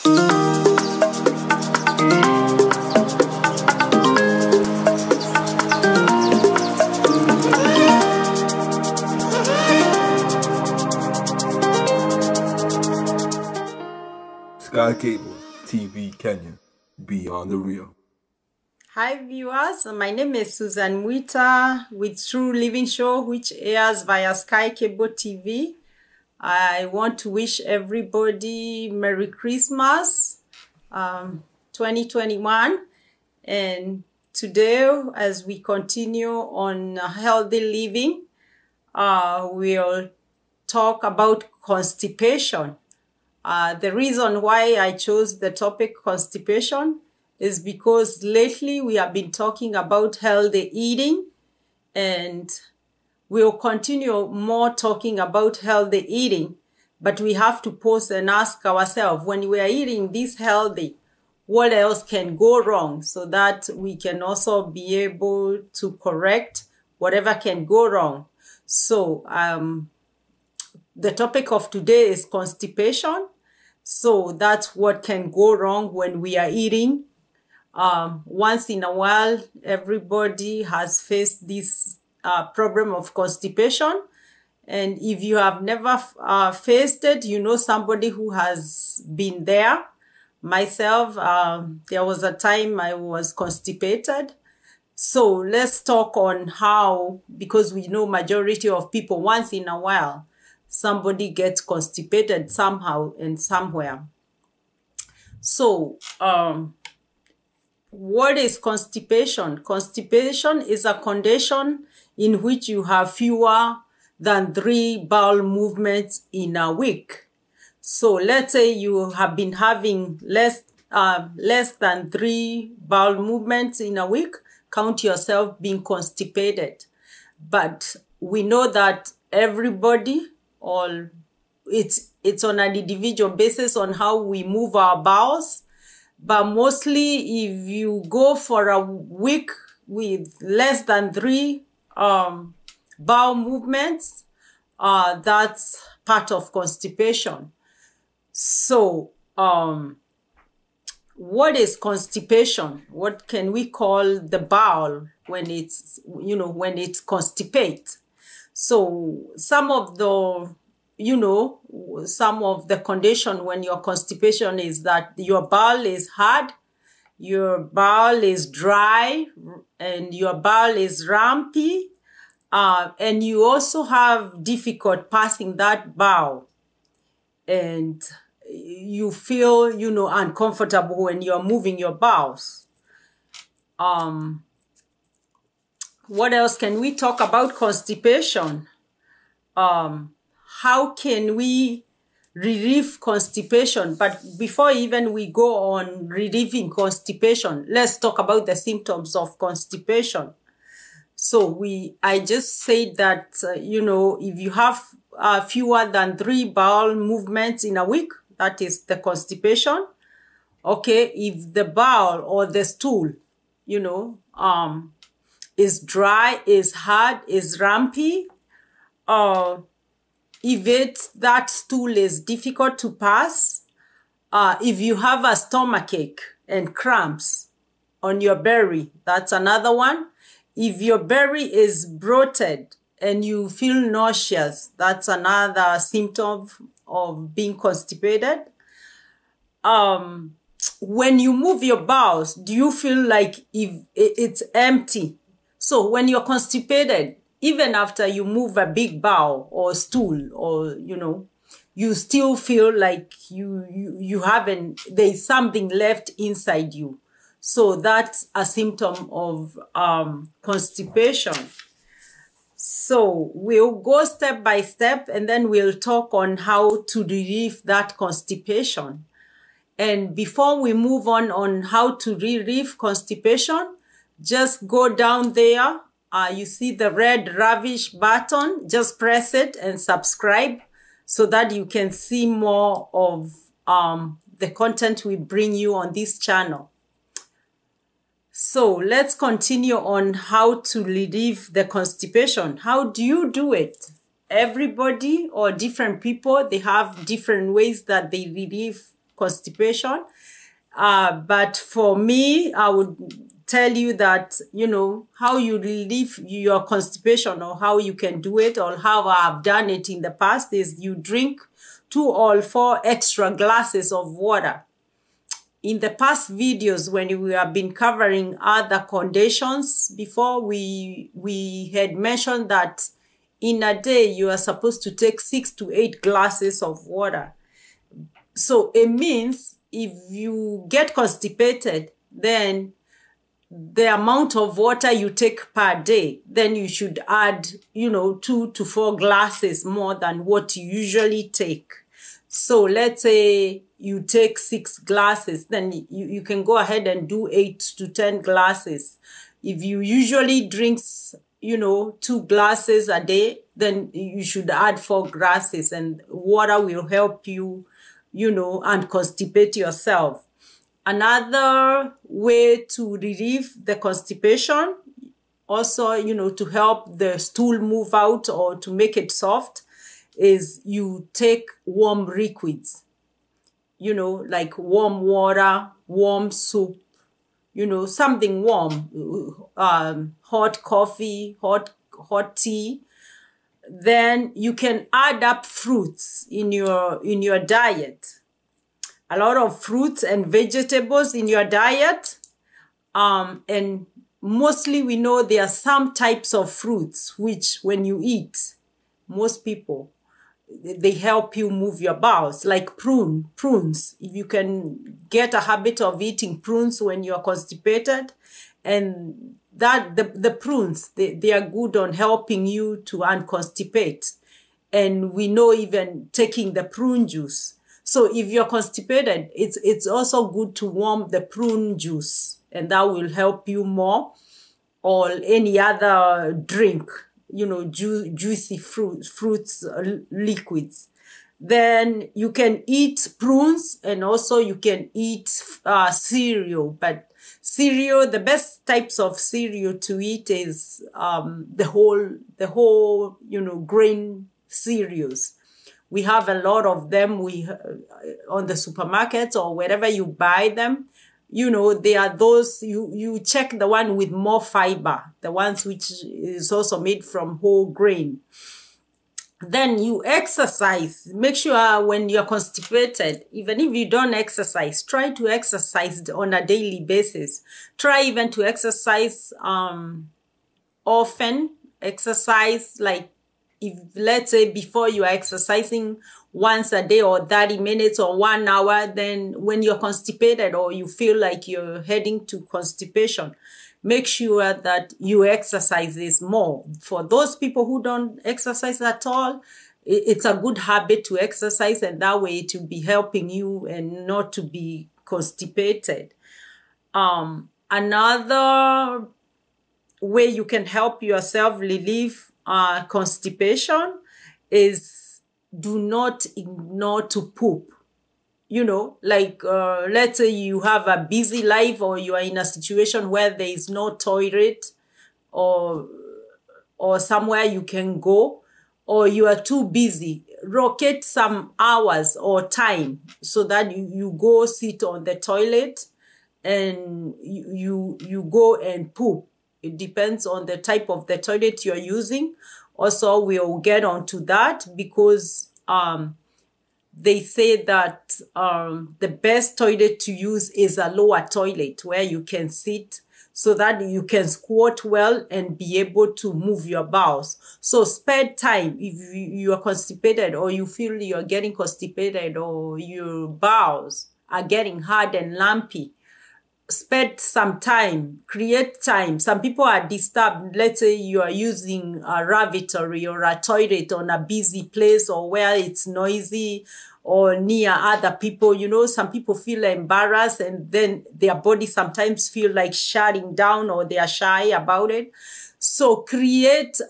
Sky Cable TV Kenya, Beyond the Real. Hi viewers, my name is Susan Muita with True Living Show, which airs via Sky Cable TV. I want to wish everybody Merry Christmas 2021, and today as we continue on healthy living, we'll talk about constipation. The reason why I chose the topic constipation is because lately we have been talking about healthy eating, and we'll continue more talking about healthy eating, but we have to pause and ask ourselves, when we are eating this healthy, what else can go wrong, so that we can also be able to correct whatever can go wrong. So the topic of today is constipation. So that's what can go wrong when we are eating. Once in a while, everybody has faced this problem of constipation. And if you have never faced it, you know somebody who has been there. Myself, there was a time I was constipated. So let's talk on how, because we know majority of people, once in a while, somebody gets constipated somehow and somewhere. So, what is constipation? Constipation is a condition in which you have fewer than 3 bowel movements in a week. So let's say you have been having less than 3 bowel movements in a week, count yourself being constipated. But we know that everybody, or it's on an individual basis on how we move our bowels. But mostly if you go for a week with less than 3 bowel movements, that's part of constipation. So what is constipation? What can we call the bowel when it's, when it's constipate? So some of the condition when your constipation is that your bowel is hard, your bowel is dry, and your bowel is rumpy, and you also have difficult passing that bowel, and you feel, uncomfortable when you're moving your bowels. What else can we talk about constipation? How can we relieve constipation? But before even we go on relieving constipation, let's talk about the symptoms of constipation. So I just said that, if you have fewer than 3 bowel movements in a week, that is the constipation. Okay, if the bowel or the stool, is dry, is hard, is rumpy, if that stool is difficult to pass, if you have a stomachache and cramps on your belly, that's another one. If your belly is bloated and you feel nauseous, that's another symptom of being constipated. When you move your bowels, do you feel like if it's empty? So when you're constipated, even after you move a big bowel or stool, or, you still feel like you haven't, there's something left inside you. So that's a symptom of constipation. So we'll go step by step, and then we'll talk on how to relieve that constipation. And before we move on how to relieve constipation, just go down there. You see the red ravish button, just press it and subscribe so that you can see more of the content we bring you on this channel. So let's continue on how to relieve the constipation. How do you do it? Everybody or different people, they have different ways that they relieve constipation. But for me, I would tell you that, how you relieve your constipation or how you can do it or how I've done it in the past is you drink 2 or 4 extra glasses of water. In the past videos, when we have been covering other conditions before, we had mentioned that in a day you are supposed to take 6 to 8 glasses of water. So it means if you get constipated, then the amount of water you take per day, then you should add, 2 to 4 glasses more than what you usually take. So let's say you take 6 glasses, then you can go ahead and do 8 to 10 glasses. If you usually drink, 2 glasses a day, then you should add 4 glasses, and water will help you, unconstipate yourself. Another way to relieve the constipation, also, to help the stool move out or to make it soft, is you take warm liquids, like warm water, warm soup, something warm, hot coffee, hot tea. Then you can add up fruits in your diet. A lot of fruits and vegetables in your diet. And mostly we know there are some types of fruits which when you eat, most people, they help you move your bowels, like prunes. If you can get a habit of eating prunes when you're constipated, and that the prunes, they are good on helping you to unconstipate. And we know even taking the prune juice. So if you're constipated, it's also good to warm the prune juice, and that will help you more. Or any other drink, juicy fruits, liquids. Then you can eat prunes, and also you can eat cereal. But cereal, the best types of cereal to eat is the whole grain cereals. We have a lot of them. On the supermarkets or wherever you buy them, they are those, you check the one with more fiber, the ones which is also made from whole grain. Then you exercise. Make sure when you're constipated, even if you don't exercise, try to exercise on a daily basis. Try even to exercise often. Exercise, like, if let's say before you are exercising once a day or 30 minutes or 1 hour, then when you're constipated or you feel like you're heading to constipation, make sure that you exercise this more. For those people who don't exercise at all, it's a good habit to exercise, and that way it will be helping you and not to be constipated. Another way you can help yourself relieve constipation is do not ignore to poop. Let's say you have a busy life, or you are in a situation where there is no toilet or somewhere you can go, or you are too busy. Rotate some hours or time so that you go sit on the toilet and you go and poop. It depends on the type of the toilet you're using. Also, we'll get onto that because they say that the best toilet to use is a lower toilet where you can sit so that you can squat well and be able to move your bowels. So spend time if you are constipated or you feel you're getting constipated or your bowels are getting hard and lumpy. Spend some time, create time. Some people are disturbed. Let's say you are using a lavatory or a toilet on a busy place or where it's noisy or near other people. Some people feel embarrassed and then their body sometimes feel like shutting down or they are shy about it. So create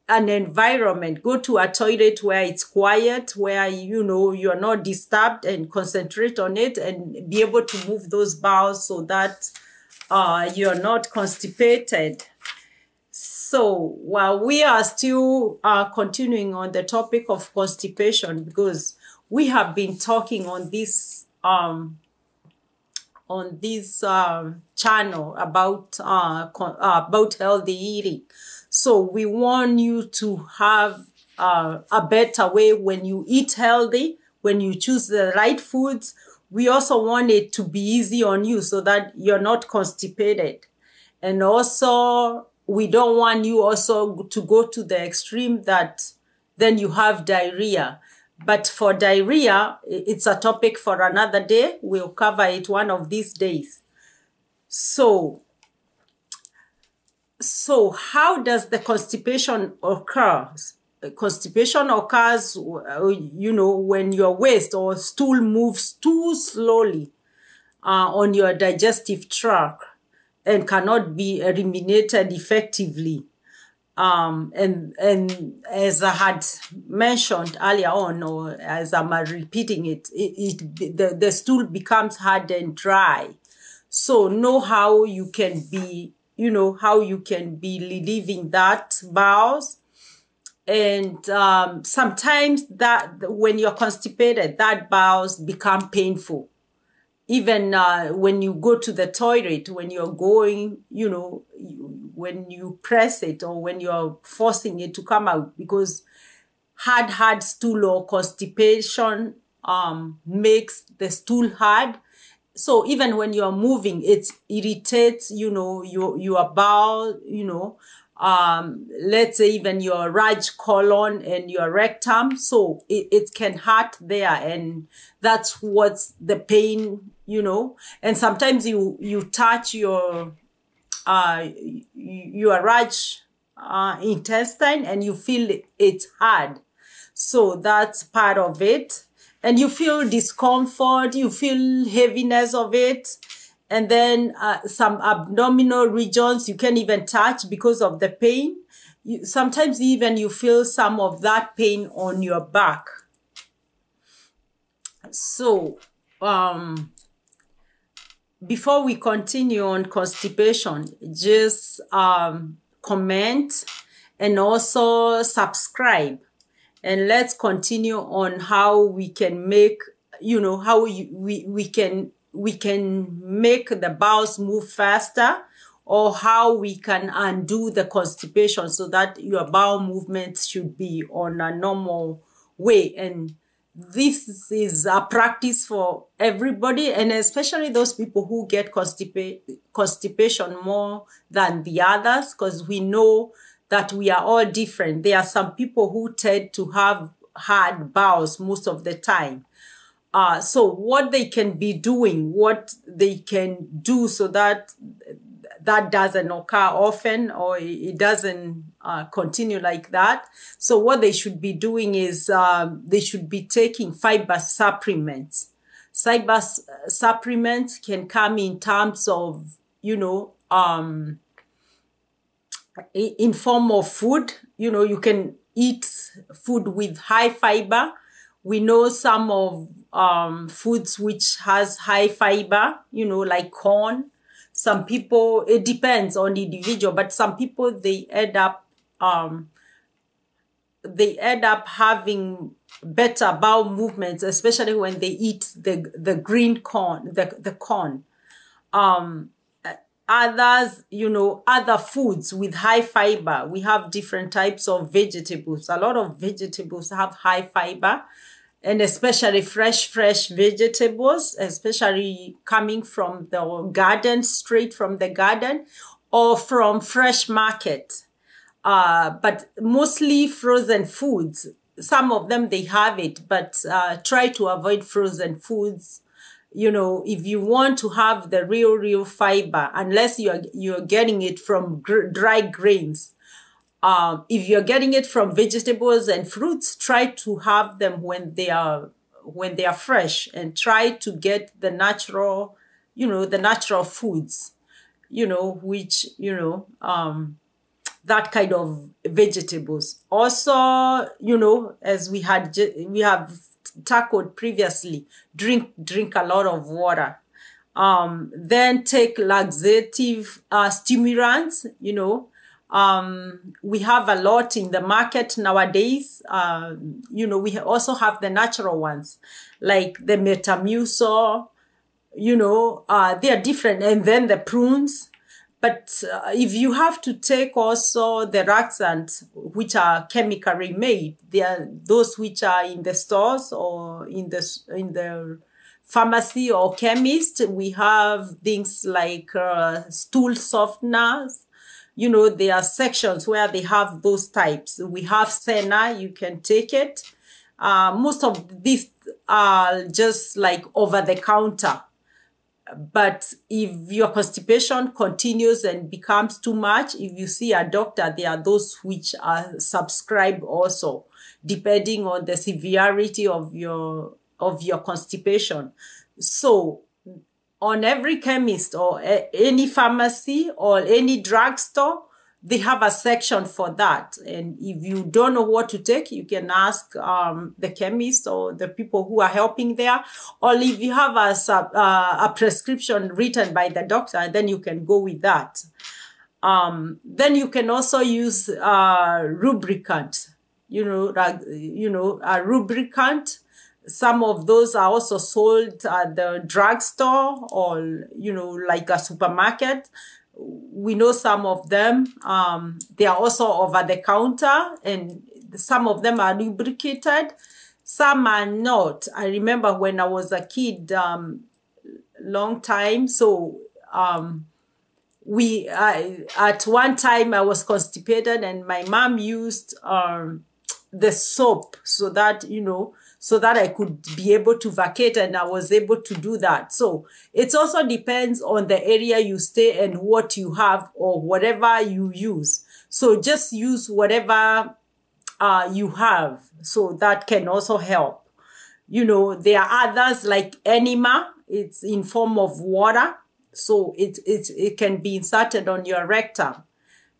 an environment. Go to a toilet where it's quiet, where you're not disturbed, and concentrate on it and be able to move those bowels so that you're not constipated. So while we are still continuing on the topic of constipation, because we have been talking on this on this channel about healthy eating. So we want you to have a better way when you eat healthy, when you choose the right foods. We also want it to be easy on you so that you're not constipated. And also, we don't want you also to go to the extreme that then you have diarrhea. But for diarrhea, it's a topic for another day. We'll cover it one of these days. So how does the constipation occur? Constipation occurs, when your waste or stool moves too slowly on your digestive tract and cannot be eliminated effectively. And as I had mentioned earlier on, or as I'm repeating it, the stool becomes hard and dry. So know how you can be relieving that bowels. And sometimes that when you're constipated, that bowels become painful. Even when you go to the toilet, when you're going, when you press it or when you're forcing it to come out, because hard stool or constipation makes the stool hard. So even when you're moving, it irritates, your bowel, let's say even your right colon and your rectum. So it can hurt there, and that's what's the pain, and sometimes you touch your right intestine and you feel it's hard. So that's part of it. And you feel discomfort, you feel heaviness of it. And then some abdominal regions you can't even touch because of the pain. Sometimes even you feel some of that pain on your back. So before we continue on constipation, just comment and also subscribe. And let's continue on how we can make, we can make the bowels move faster, or how we can undo the constipation so that your bowel movements should be on a normal way. And this is a practice for everybody, and especially those people who get constipation more than the others, because we know that we are all different. There are some people who tend to have hard bowels most of the time. So what they can be doing, what they can do so that that doesn't occur often, or it doesn't continue like that. So what they should be doing is they should be taking fiber supplements. Fiber supplements can come in terms of, in form of food. You can eat food with high fiber. We know some of foods which has high fiber, like corn. Some people, it depends on the individual, but some people, they end up having better bowel movements, especially when they eat the green corn, the corn. Others, other foods with high fiber. We have different types of vegetables. A lot of vegetables have high fiber, and especially fresh vegetables, especially coming from the garden, straight from the garden, or from fresh market. But mostly frozen foods. Some of them, they have it, but try to avoid frozen foods. If you want to have the real fiber, unless you're getting it from dry grains. If you're getting it from vegetables and fruits, try to have them when they are fresh, and try to get the natural, the natural foods, which, that kind of vegetables. Also, as we have tackled previously, drink a lot of water. Then take laxative stimulants, We have a lot in the market nowadays. We also have the natural ones, like the Metamucil, they are different. And then the prunes. But if you have to take also the laxants, which are chemically made, they are those which are in the stores or in the pharmacy or chemist. We have things like stool softeners. There are sections where they have those types. We have Senna, you can take it. Most of these are just like over the counter. But if your constipation continues and becomes too much, if you see a doctor, there are those which are subscribed also, depending on the severity of your constipation. So on every chemist or any pharmacy or any drugstore, they have a section for that. And if you don't know what to take, you can ask the chemist or the people who are helping there. Or if you have a prescription written by the doctor, then you can go with that. Then you can also use lubricant. A lubricant. Some of those are also sold at the drugstore or, like a supermarket. We know some of them. They are also over the counter, and some of them are lubricated. Some are not. I remember when I was a kid, long time. So, at one time I was constipated, and my mom used the soap so that I could be able to vacate, and I was able to do that. So it also depends on the area you stay and what you have or whatever you use. So just use whatever you have. So that can also help. There are others like Enema. It's in form of water. So it can be inserted on your rectum.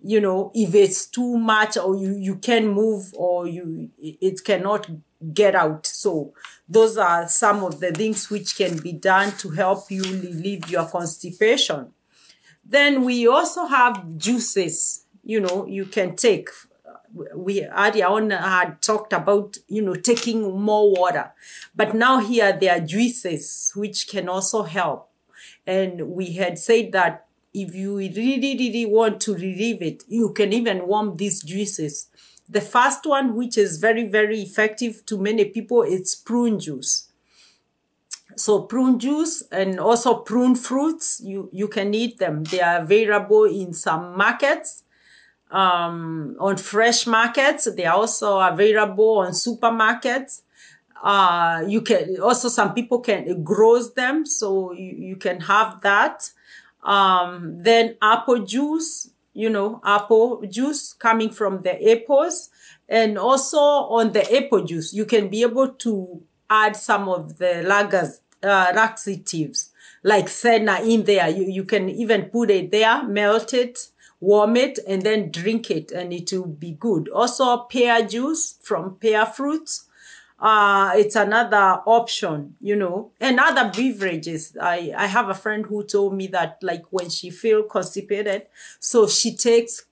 If it's too much or you can move or it cannot get out. So those are some of the things which can be done to help you relieve your constipation. Then we also have juices, you can take. We earlier on had talked about, taking more water. But now here there are juices which can also help. And we had said that if you really, really want to relieve it, you can even warm these juices. The first one, which is very, very effective to many people, it's prune juice. So prune juice and also prune fruits, you can eat them. They are available in some markets, on fresh markets. They are also available on supermarkets. You can also, some people can grow them, so you can have that. Then apple juice, apple juice coming from the apples. And also on the apple juice, you can be able to add some of the laxatives like senna in there. You can even put it there, melt it, warm it, and then drink it, and it will be good. Also pear juice from pear fruits. It's another option, and other beverages. I have a friend who told me that, like, when she feels constipated, so she takes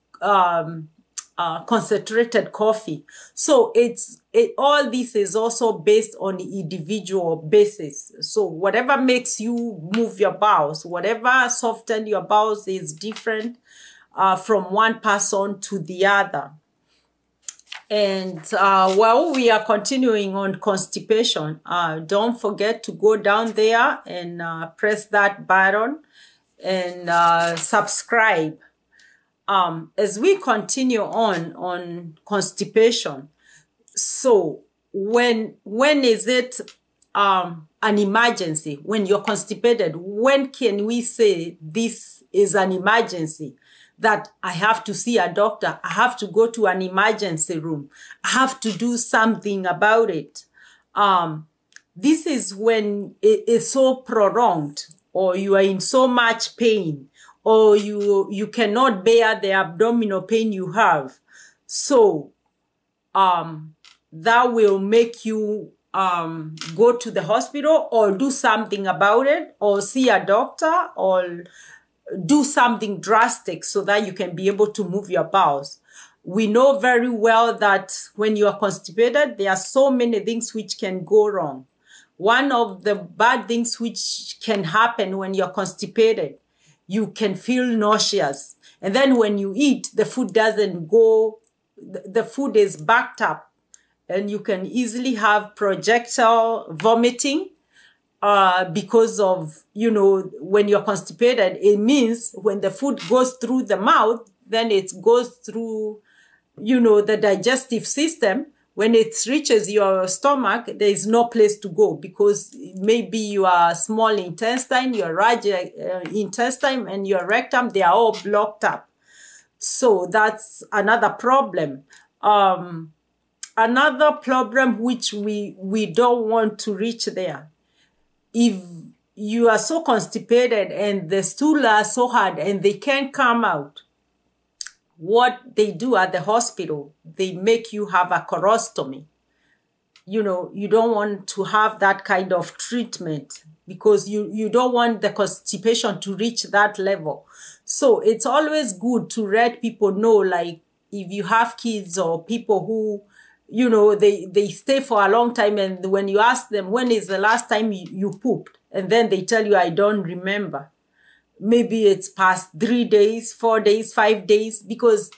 concentrated coffee. So all this is also based on the individual basis. So whatever makes you move your bowels, whatever softens your bowels is different from one person to the other. And while we are continuing on constipation, don't forget to go down there and press that button and subscribe. As we continue on constipation, so when is it an emergency? When you're constipated, when can we say this is an emergency? That I have to see a doctor, I have to go to an emergency room, I have to do something about it. This is when it is so prolonged, or you are in so much pain, or you cannot bear the abdominal pain you have. So that will make you go to the hospital or do something about it, or see a doctor, or do something drastic so that you can be able to move your bowels. We know very well that when you are constipated, there are so many things which can go wrong. One of the bad things which can happen when you're constipated, you can feel nauseous. And then when you eat, the food doesn't go, the food is backed up, and you can easily have projectile vomiting. Because of, when you're constipated, it means when the food goes through the mouth, then it goes through, the digestive system. When it reaches your stomach, there is no place to go because maybe your small intestine, your large intestine, and your rectum, they are all blocked up. So that's another problem. Another problem which we don't want to reach there. If you are so constipated and the stool are so hard and they can't come out, what they do at the hospital, they make you have a colostomy. You don't want to have that kind of treatment because you don't want the constipation to reach that level. So it's always good to let people know, like if you have kids or people who they stay for a long time, and when you ask them, when is the last time you pooped? And then they tell you, I don't remember. Maybe it's past 3 days, 4 days, 5 days, because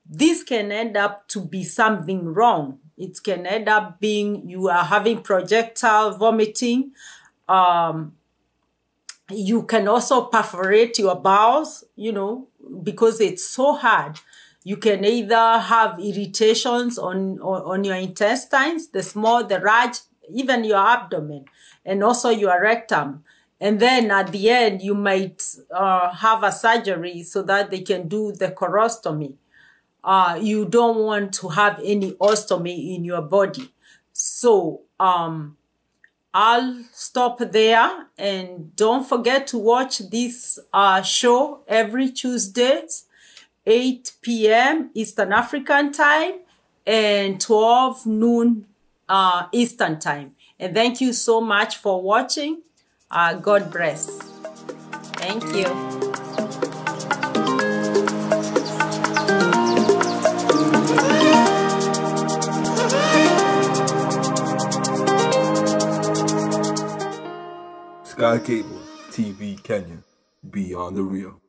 this can end up to be something wrong. It can end up being you are having projectile vomiting. You can also perforate your bowels, because it's so hard. You can either have irritations on your intestines, the small, the large, even your abdomen, and also your rectum. And then at the end, you might have a surgery so that they can do the colostomy. You don't want to have any ostomy in your body. So I'll stop there, and don't forget to watch this show every Tuesdays, 8 p.m. Eastern African time and 12 noon Eastern time. And thank you so much for watching. God bless. Thank you. Sky Cable TV Kenya, be on the real.